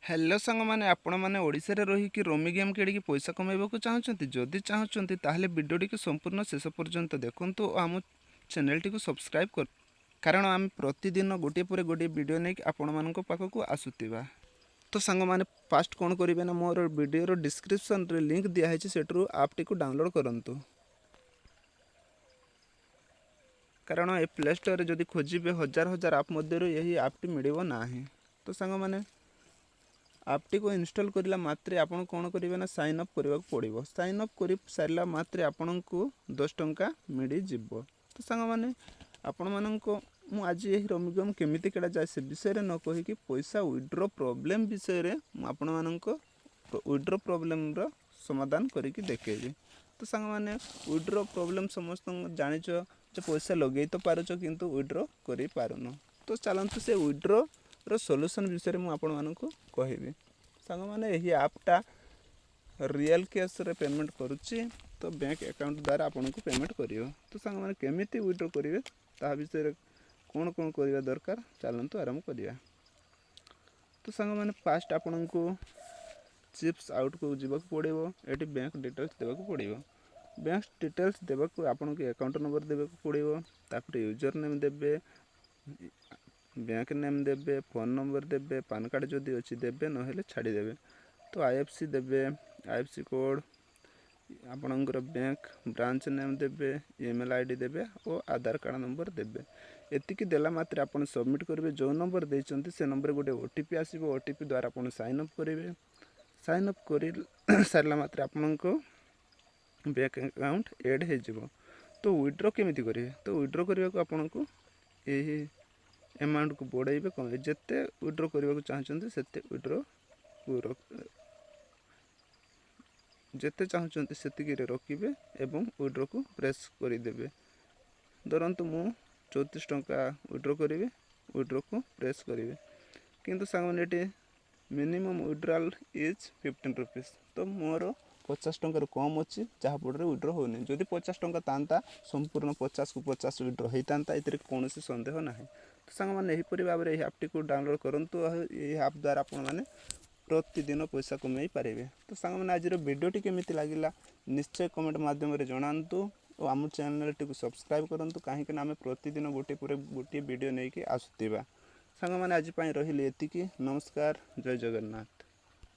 Hello सांग मैंने आपण मैंने ओडिशा रे रही कि रमी गेम खेल पैसा कमाइबा को चाहते जदि चाहते ताहले वीडियोटी को संपूर्ण शेष पर्यंत देखंतु और आम चैनल टी को सब्सक्राइब कर कारण आम प्रतिदिन गोटे पर गोटे वीडियो नहीं आपण मान पाखक आसुवा। तो सांग मैंने फास्ट कौन करेंगे ना मोर वीडियो डिस्क्रिप्शन रे लिंक दिखाई से आप टी को डाउनलोड करूँ कारण ए प्ले स्टोर जदि खोजे हजार हजार आप मध्य यही आपटी मिल ना। तो सांग मैंने आपटी को इंस्टॉल करला मात्रे आपण कौन करेंगे ना साइन अप करने को पड़ो। साइन अप कर सारा मात्रे आपण को 10 टंका मिल जीव। तो सांग मैंने आपण मानक आज यही रमी गेम केमिति खेला जाए से विषय न कहीकि पैसा विड्रो प्रोब्लेम विषय में आपण मानक विड्रो प्रोब्लेम रो समाधान करके देखेबी। तो सांग मैंने विड्रो प्रोब्लेम समस्त जानिच जे पैसा लगे तो पारुच किंतु विड्रो कर पारुन। तो चलतु से विड्रो रो सॉल्यूशन विषय में आपण मानक कहबी। सांग मैंने यही आपटा रियल कैश रे पेमेंट करुच्ची तो बैंक अकाउंट द्वारा आपन को पेमेंट करियो। तो सांग मैंने केमिति विड्रो करिवे ता विषय कौन कौन करवा दरकार चलतु आरंभ करिया। तो सांग मैंने फास्ट आपन को चिप्स आउट को जीवा पड़ो। ये बैंक डिटेल्स देवाक पड़ो। बैंक डिटेल्स देवाक आपन को अकाउंट नंबर देवाक पड़ो। तापर यूजर नेम देबे, बैंक नेम देबे, फोन नंबर देबे, पान कार्ड जदि अच्छी देबे नहेले छाड़ी देबे। तो आईएफसी देबे, आईएफसी कोड आपणकर बैंक ब्रांच नेम देबे, ईमेल आईडी देबे और आधार कार्ड नंबर देबे। एतिकी देला मात्र आपन सबमिट करेंगे जो नंबर देइचंती से नंबर गोटे ओटीपी आसीबो। ओटीपी द्वारा आपन साइन अप करेंगे। साइन अप कर सारा मात्र आपन को बैंक अकाउंट ऐड हो जिवो। तो विड्रो केमिति करेंगे तो विड्रो करने को आपन को यही अमाउंट को बढ़ाइबे कम जिते विड्रो करने को चाहते से विड्रो जिते चाहते से रखिए एवं विड्रो को प्रेस करदे। धरतु मु 34 टंका विड्रो करी विड्रो को प्रेस करी किंतु सांगे मिनिमम विड्रॉल इज 15 रुपीज। तो मोर 50 टंकार कम अच्छी जहाँफल विड्रो होनी। जदि 50 टंका था संपूर्ण 50 को 50 विड्रो होता है कौन सन्देह ना। तो सांग मैंने यहीपर भाव में आपटी को डाउनलोड करूँ। यही आप द्वारा आपण प्रतिदिन पैसा कमाई पारे। तो सांग मैंने आज वीडियोटी केमिति लगिला निश्चय कमेंट माध्यम जनातु और आम चैनल टी सब्सक्राइब करूँ कहीं आम प्रतिदिन गोटे पर गोटे वीडियो नहीं आसुवा। सांग मैंने आज रही एतिकी। नमस्कार, जय जगन्नाथ।